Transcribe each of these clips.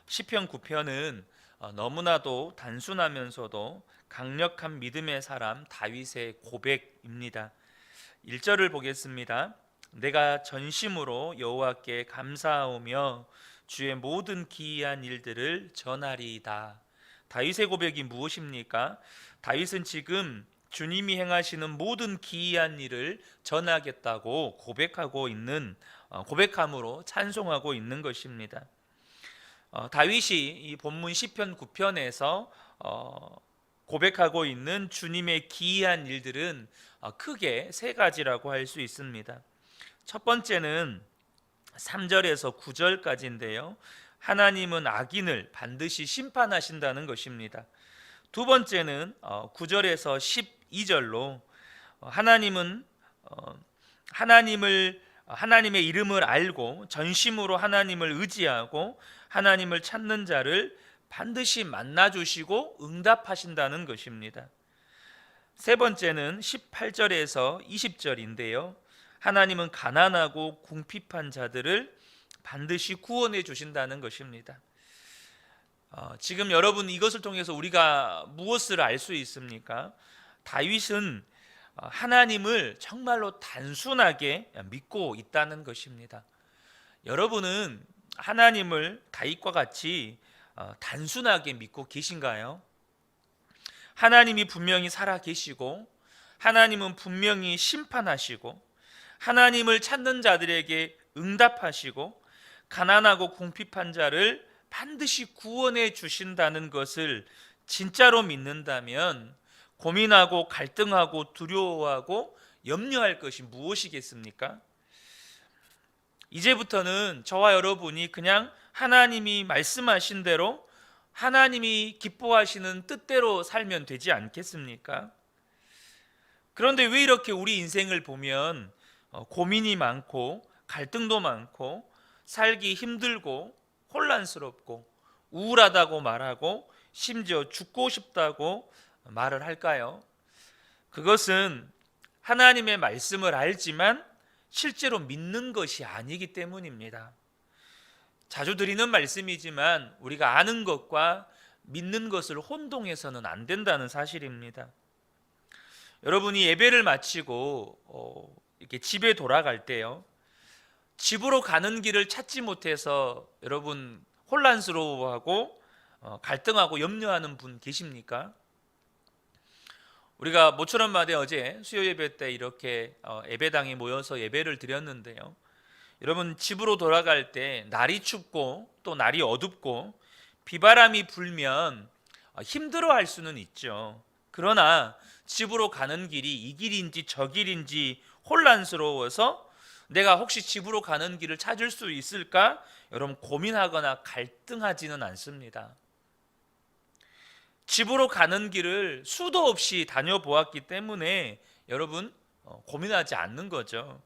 시편 9편은 너무나도 단순하면서도 강력한 믿음의 사람 다윗의 고백입니다. 1절을 보겠습니다. 내가 전심으로 여호와께 감사하오며 주의 모든 기이한 일들을 전하리이다. 다윗의 고백이 무엇입니까? 다윗은 지금 주님이 행하시는 모든 기이한 일을 전하겠다고 고백함으로 찬송하고 있는 것입니다. 다윗이 이 본문 시편 9편에서 고백하고 있는 주님의 기이한 일들은 크게 세 가지라고 할 수 있습니다. 첫 번째는 3절에서 9절까지인데요. 하나님은 악인을 반드시 심판하신다는 것입니다. 두 번째는 9절에서 12절로 하나님의 이름을 알고 전심으로 하나님을 의지하고 하나님을 찾는 자를 반드시 만나주시고 응답하신다는 것입니다. 세 번째는 18절에서 20절인데요. 하나님은 가난하고 궁핍한 자들을 반드시 구원해 주신다는 것입니다. 지금 여러분, 이것을 통해서 우리가 무엇을 알 수 있습니까? 다윗은 하나님을 정말로 단순하게 믿고 있다는 것입니다. 여러분은 하나님을 다윗과 같이 단순하게 믿고 계신가요? 하나님이 분명히 살아 계시고 하나님은 분명히 심판하시고 하나님을 찾는 자들에게 응답하시고 가난하고 궁핍한 자를 반드시 구원해 주신다는 것을 진짜로 믿는다면 고민하고 갈등하고 두려워하고 염려할 것이 무엇이겠습니까? 이제부터는 저와 여러분이 그냥 하나님이 말씀하신 대로 하나님이 기뻐하시는 뜻대로 살면 되지 않겠습니까? 그런데 왜 이렇게 우리 인생을 보면 고민이 많고 갈등도 많고 살기 힘들고 혼란스럽고 우울하다고 말하고 심지어 죽고 싶다고 말을 할까요? 그것은 하나님의 말씀을 알지만 실제로 믿는 것이 아니기 때문입니다. 자주 드리는 말씀이지만 우리가 아는 것과 믿는 것을 혼동해서는 안 된다는 사실입니다. 여러분이 예배를 마치고 이렇게 집에 돌아갈 때요, 집으로 가는 길을 찾지 못해서 여러분 혼란스러워하고 갈등하고 염려하는 분 계십니까? 우리가 모처럼 마대 어제 수요 예배 때 이렇게 예배당에 모여서 예배를 드렸는데요, 여러분 집으로 돌아갈 때 날이 춥고 또 날이 어둡고 비바람이 불면 힘들어할 수는 있죠. 그러나 집으로 가는 길이 이 길인지 저 길인지 혼란스러워서 내가 혹시 집으로 가는 길을 찾을 수 있을까? 여러분 고민하거나 갈등하지는 않습니다. 집으로 가는 길을 수도 없이 다녀보았기 때문에 여러분 고민하지 않는 거죠.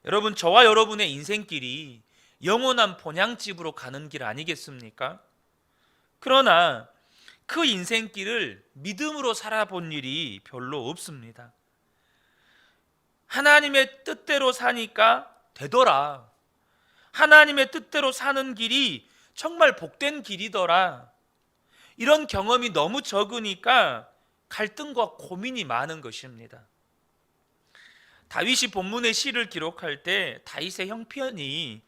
여러분, 저와 여러분의 인생길이 영원한 본향집으로 가는 길 아니겠습니까? 그러나 그 인생길을 믿음으로 살아본 일이 별로 없습니다. 하나님의 뜻대로 사니까 되더라. 하나님의 뜻대로 사는 길이 정말 복된 길이더라. 이런 경험이 너무 적으니까 갈등과 고민이 많은 것입니다. 다윗이 본문의 시를 기록할 때 다윗의 형편이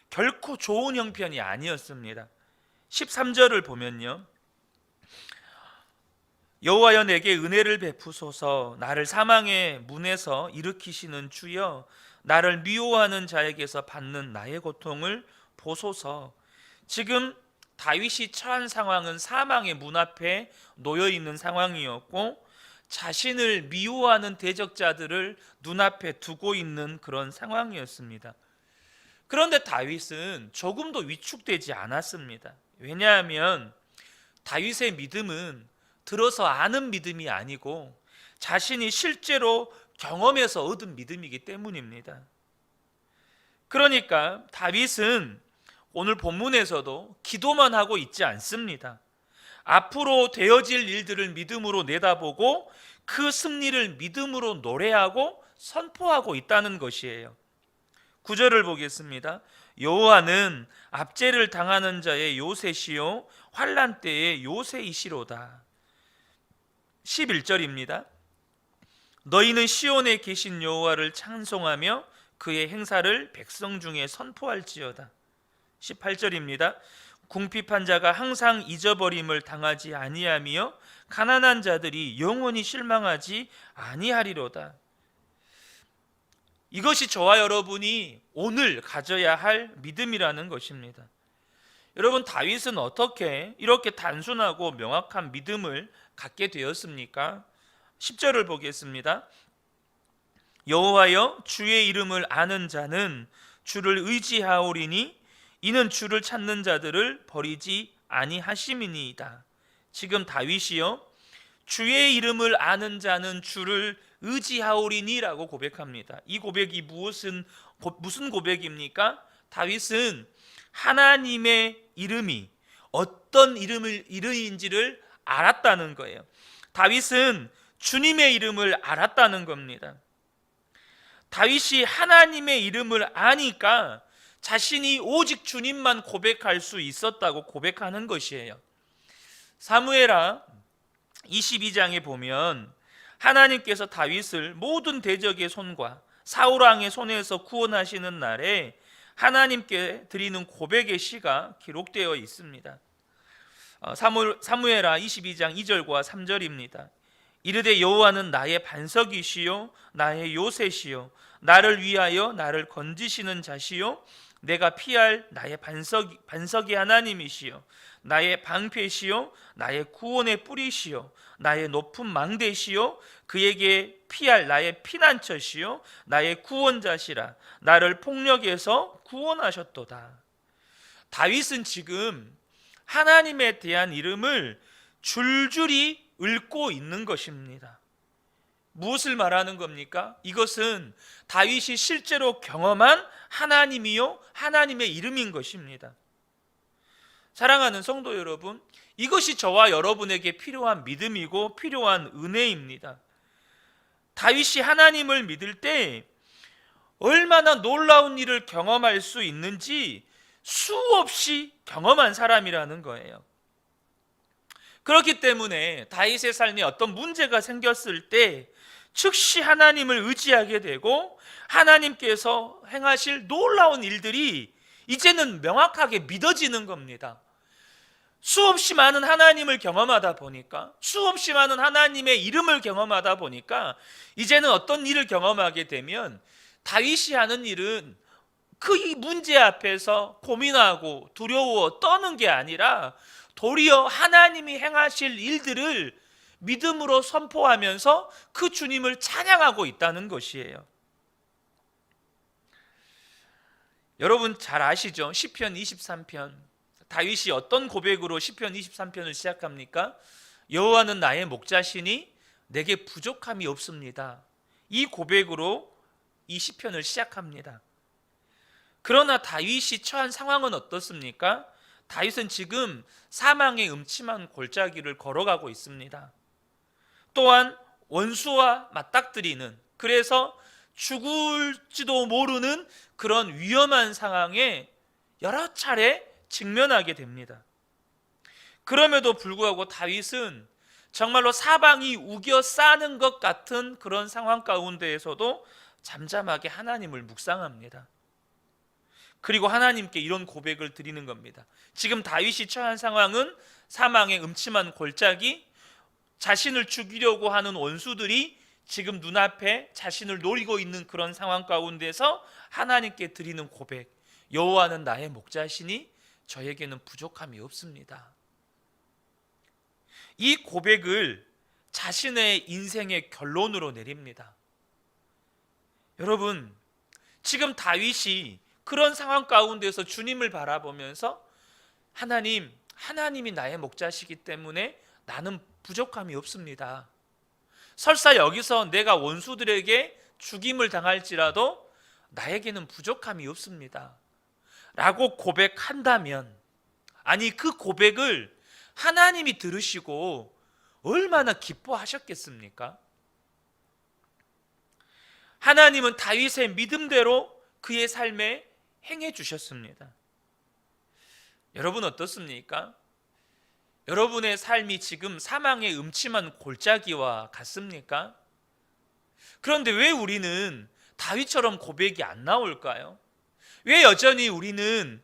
결코 좋은 형편이 아니었습니다. 13절을 보면요, 여호와여 내게 은혜를 베푸소서. 나를 사망의 문에서 일으키시는 주여, 나를 미워하는 자에게서 받는 나의 고통을 보소서. 지금 다윗이 처한 상황은 사망의 문 앞에 놓여 있는 상황이었고 자신을 미워하는 대적자들을 눈앞에 두고 있는 그런 상황이었습니다. 그런데 다윗은 조금도 위축되지 않았습니다. 왜냐하면 다윗의 믿음은 들어서 아는 믿음이 아니고 자신이 실제로 경험해서 얻은 믿음이기 때문입니다. 그러니까 다윗은 오늘 본문에서도 기도만 하고 있지 않습니다. 앞으로 되어질 일들을 믿음으로 내다보고 그 승리를 믿음으로 노래하고 선포하고 있다는 것이에요. 9절을 보겠습니다. 여호와는 압제를 당하는 자의 요새시요 환난 때의 요새이시로다. 11절입니다. 너희는 시온에 계신 여호와를 찬송하며 그의 행사를 백성 중에 선포할지어다. 18절입니다. 궁핍한 자가 항상 잊어버림을 당하지 아니하며 가난한 자들이 영원히 실망하지 아니하리로다. 이것이 저와 여러분이 오늘 가져야 할 믿음이라는 것입니다. 여러분, 다윗은 어떻게 이렇게 단순하고 명확한 믿음을 갖게 되었습니까? 10절을 보겠습니다. 여호와여, 주의 이름을 아는 자는 주를 의지하오리니 이는 주를 찾는 자들을 버리지 아니하심이니이다. 지금 다윗이요, 주의 이름을 아는 자는 주를 의지하오리니라고 고백합니다. 이 고백이 무슨 고백입니까? 다윗은 하나님의 이름이 어떤 이름인지를 알았다는 거예요. 다윗은 주님의 이름을 알았다는 겁니다. 다윗이 하나님의 이름을 아니까 자신이 오직 주님만 고백할 수 있었다고 고백하는 것이에요. 사무엘하 22장에 보면 하나님께서 다윗을 모든 대적의 손과 사울 왕의 손에서 구원하시는 날에 하나님께 드리는 고백의 시가 기록되어 있습니다. 사무엘하 22장 2절과 3절입니다. 이르되 여호와는 나의 반석이시요 나의 요새시요 나를 위하여 나를 건지시는 자시요 내가 피할 나의 반석의 하나님이시요 나의 방패시요 나의 구원의 뿌리시요 나의 높은 망대시요 그에게 피할 나의 피난처시요 나의 구원자시라 나를 폭력에서 구원하셨도다. 다윗은 지금 하나님에 대한 이름을 줄줄이 읊고 있는 것입니다. 무엇을 말하는 겁니까? 이것은 다윗이 실제로 경험한 하나님이요 하나님의 이름인 것입니다. 사랑하는 성도 여러분, 이것이 저와 여러분에게 필요한 믿음이고 필요한 은혜입니다. 다윗이 하나님을 믿을 때 얼마나 놀라운 일을 경험할 수 있는지 수없이 경험한 사람이라는 거예요. 그렇기 때문에 다윗의 삶에 어떤 문제가 생겼을 때 즉시 하나님을 의지하게 되고 하나님께서 행하실 놀라운 일들이 이제는 명확하게 믿어지는 겁니다. 수없이 많은 하나님을 경험하다 보니까, 수없이 많은 하나님의 이름을 경험하다 보니까 이제는 어떤 일을 경험하게 되면 다윗이 하는 일은 그 문제 앞에서 고민하고 두려워 떠는 게 아니라 도리어 하나님이 행하실 일들을 믿음으로 선포하면서 그 주님을 찬양하고 있다는 것이에요. 여러분 잘 아시죠? 시편 23편. 다윗이 어떤 고백으로 시편 23편을 시작합니까? 여호와는 나의 목자시니 내게 부족함이 없습니다. 이 고백으로 이 시편을 시작합니다. 그러나 다윗이 처한 상황은 어떻습니까? 다윗은 지금 사망의 음침한 골짜기를 걸어가고 있습니다. 또한 원수와 맞닥뜨리는, 그래서 죽을지도 모르는 그런 위험한 상황에 여러 차례 직면하게 됩니다. 그럼에도 불구하고 다윗은 정말로 사방이 우겨 싸는 것 같은 그런 상황 가운데에서도 잠잠하게 하나님을 묵상합니다. 그리고 하나님께 이런 고백을 드리는 겁니다. 지금 다윗이 처한 상황은 사망의 음침한 골짜기, 자신을 죽이려고 하는 원수들이 지금 눈앞에 자신을 노리고 있는 그런 상황 가운데서 하나님께 드리는 고백, 여호와는 나의 목자시니 저에게는 부족함이 없습니다. 이 고백을 자신의 인생의 결론으로 내립니다. 여러분, 지금 다윗이 그런 상황 가운데서 주님을 바라보면서 하나님이 나의 목자시기 때문에 나는 부족함이 없습니다. 설사 여기서 내가 원수들에게 죽임을 당할지라도 나에게는 부족함이 없습니다 라고 고백한다면, 아니 그 고백을 하나님이 들으시고 얼마나 기뻐하셨겠습니까? 하나님은 다윗의 믿음대로 그의 삶에 행해 주셨습니다. 여러분 어떻습니까? 여러분의 삶이 지금 사망의 음침한 골짜기와 같습니까? 그런데 왜 우리는 다윗처럼 고백이 안 나올까요? 왜 여전히 우리는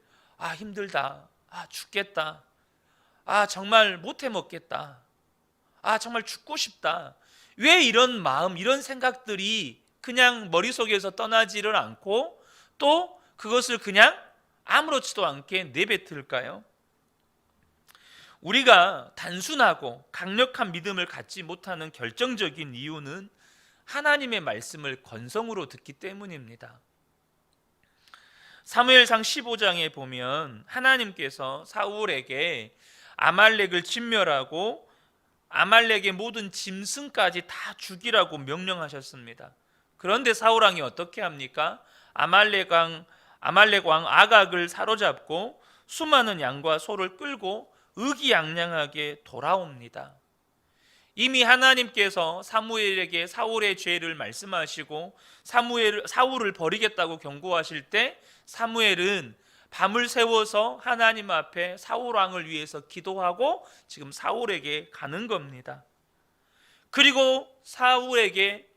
힘들다, 죽겠다, 정말 못해 먹겠다, 정말 죽고 싶다, 왜 이런 마음, 이런 생각들이 그냥 머릿속에서 떠나지를 않고 또 그것을 그냥 아무렇지도 않게 내뱉을까요? 우리가 단순하고 강력한 믿음을 갖지 못하는 결정적인 이유는 하나님의 말씀을 건성으로 듣기 때문입니다. 사무엘상 15장에 보면 하나님께서 사울에게 아말렉을 진멸하고 아말렉의 모든 짐승까지 다 죽이라고 명령하셨습니다. 그런데 사울왕이 어떻게 합니까? 아말렉 왕 아각을 사로잡고 수많은 양과 소를 끌고 의기양양하게 돌아옵니다. 이미 하나님께서 사무엘에게 사울의 죄를 말씀하시고 사울을 버리겠다고 경고하실 때 사무엘은 밤을 새워서 하나님 앞에 사울 왕을 위해서 기도하고 지금 사울에게 가는 겁니다. 그리고 사울에게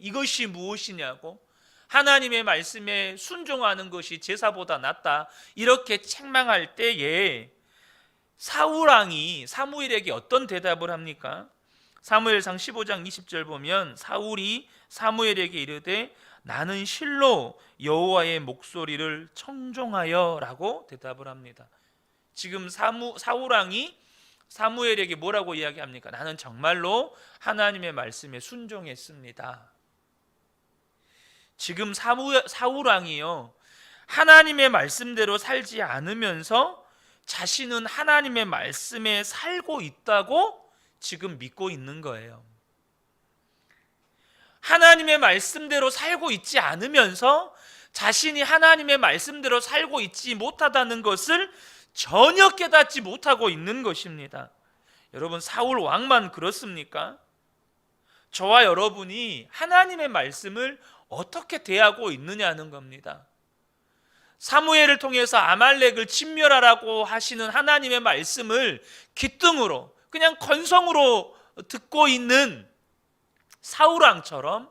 이것이 무엇이냐고, 하나님의 말씀에 순종하는 것이 제사보다 낫다, 이렇게 책망할 때에 사울 왕이 사무엘에게 어떤 대답을 합니까? 사무엘상 15장 20절 보면 사울이 사무엘에게 이르되 나는 실로 여호와의 목소리를 청종하여 라고 대답을 합니다. 지금 사울 왕이 사무엘에게 뭐라고 이야기합니까? 나는 정말로 하나님의 말씀에 순종했습니다. 지금 사울 왕이요, 하나님의 말씀대로 살지 않으면서 자신은 하나님의 말씀에 살고 있다고 지금 믿고 있는 거예요. 하나님의 말씀대로 살고 있지 않으면서 자신이 하나님의 말씀대로 살고 있지 못하다는 것을 전혀 깨닫지 못하고 있는 것입니다. 여러분, 사울 왕만 그렇습니까? 저와 여러분이 하나님의 말씀을 어떻게 대하고 있느냐는 겁니다. 사무엘을 통해서 아말렉을 진멸하라고 하시는 하나님의 말씀을 귓등으로 그냥 건성으로 듣고 있는 사울왕처럼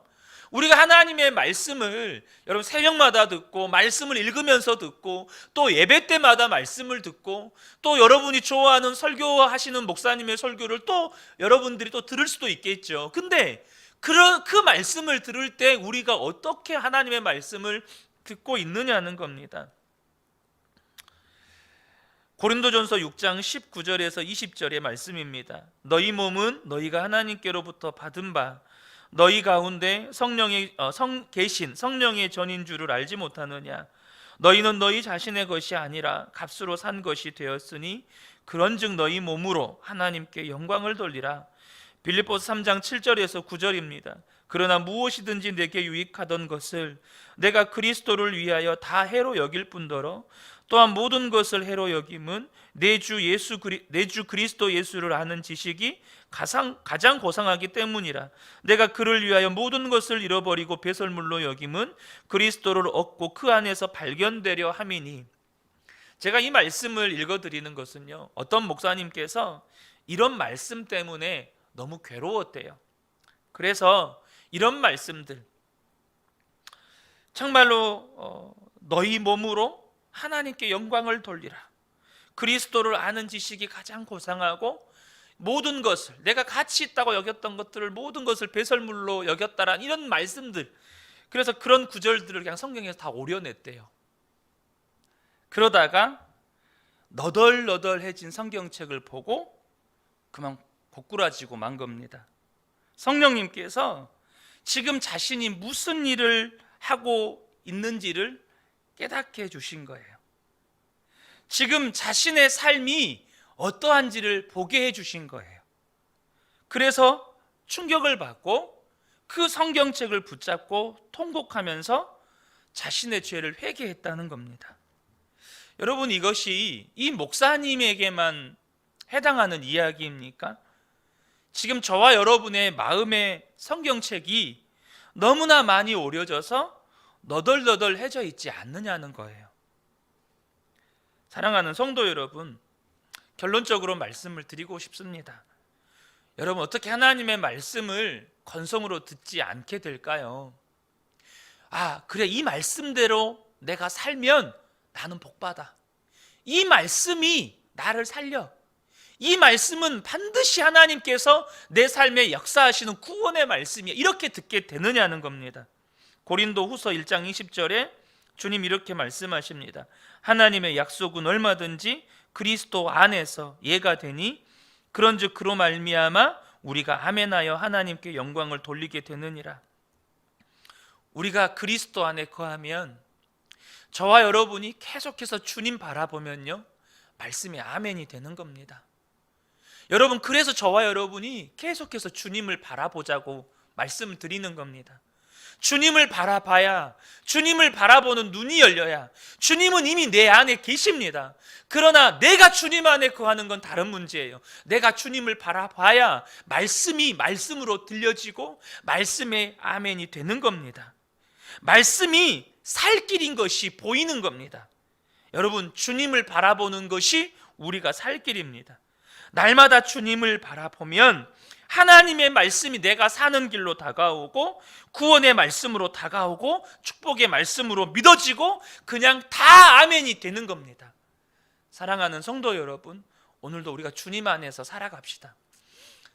우리가 하나님의 말씀을 여러분 새벽마다 듣고 말씀을 읽으면서 듣고 또 예배 때마다 말씀을 듣고 또 여러분이 좋아하는 설교하시는 목사님의 설교를 또 여러분들이 또 들을 수도 있겠죠. 근데 그 말씀을 들을 때 우리가 어떻게 하나님의 말씀을 듣고 있느냐는 겁니다. 고린도전서 6장 19절에서 20절의 말씀입니다. 너희 몸은 너희가 하나님께로부터 받은 바 너희 가운데 계신 성령의 전인 줄을 알지 못하느냐. 너희는 너희 자신의 것이 아니라 값으로 산 것이 되었으니 그런즉 너희 몸으로 하나님께 영광을 돌리라. 빌립보서 3장 7절에서 9절입니다. 그러나 무엇이든지 내게 유익하던 것을 내가 그리스도를 위하여 다 해로 여길 뿐더러 또한 모든 것을 해로 여김은 내 주 그리스도 예수를 아는 지식이 가장 고상하기 때문이라. 내가 그를 위하여 모든 것을 잃어버리고 배설물로 여김은 그리스도를 얻고 그 안에서 발견되려 함이니. 제가 이 말씀을 읽어드리는 것은요, 어떤 목사님께서 이런 말씀 때문에 너무 괴로웠대요. 그래서 이런 말씀들, 정말로 너희 몸으로 하나님께 영광을 돌리라. 그리스도를 아는 지식이 가장 고상하고 모든 것을, 내가 가치 있다고 여겼던 것들을 모든 것을 배설물로 여겼다라는 이런 말씀들, 그래서 그런 구절들을 그냥 성경에서 다 오려냈대요. 그러다가 너덜너덜해진 성경책을 보고 그만 고꾸라지고 만 겁니다. 성령님께서 지금 자신이 무슨 일을 하고 있는지를 깨닫게 해주신 거예요. 지금 자신의 삶이 어떠한지를 보게 해주신 거예요. 그래서 충격을 받고 그 성경책을 붙잡고 통곡하면서 자신의 죄를 회개했다는 겁니다. 여러분, 이것이 이 목사님에게만 해당하는 이야기입니까? 지금 저와 여러분의 마음의 성경책이 너무나 많이 오려져서 너덜너덜해져 있지 않느냐는 거예요. 사랑하는 성도 여러분, 결론적으로 말씀을 드리고 싶습니다. 여러분, 어떻게 하나님의 말씀을 건성으로 듣지 않게 될까요? 그래, 이 말씀대로 내가 살면 나는 복받아. 이 말씀이 나를 살려. 이 말씀은 반드시 하나님께서 내 삶에 역사하시는 구원의 말씀이야. 이렇게 듣게 되느냐는 겁니다. 고린도 후서 1장 20절에 주님 이렇게 말씀하십니다. 하나님의 약속은 얼마든지 그리스도 안에서 예가 되니 그런즉 그로 말미암아 우리가 아멘하여 하나님께 영광을 돌리게 되느니라. 우리가 그리스도 안에 거하면, 저와 여러분이 계속해서 주님 바라보면요, 말씀이 아멘이 되는 겁니다. 여러분, 그래서 저와 여러분이 계속해서 주님을 바라보자고 말씀을 드리는 겁니다. 주님을 바라봐야, 주님을 바라보는 눈이 열려야, 주님은 이미 내 안에 계십니다. 그러나 내가 주님 안에 거하는 건 다른 문제예요. 내가 주님을 바라봐야 말씀이 말씀으로 들려지고 말씀의 아멘이 되는 겁니다. 말씀이 살 길인 것이 보이는 겁니다. 여러분, 주님을 바라보는 것이 우리가 살 길입니다. 날마다 주님을 바라보면 하나님의 말씀이 내가 사는 길로 다가오고, 구원의 말씀으로 다가오고, 축복의 말씀으로 믿어지고, 그냥 다 아멘이 되는 겁니다. 사랑하는 성도 여러분, 오늘도 우리가 주님 안에서 살아갑시다.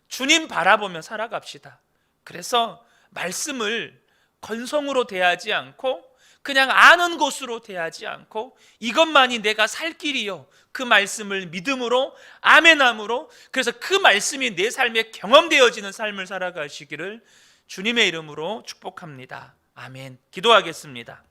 주님 바라보며 살아갑시다. 그래서 말씀을 건성으로 대하지 않고, 그냥 아는 것으로 대하지 않고, 이것만이 내가 살 길이요, 그 말씀을 믿음으로 아멘함으로, 그래서 그 말씀이 내 삶에 경험되어지는 삶을 살아가시기를 주님의 이름으로 축복합니다. 아멘. 기도하겠습니다.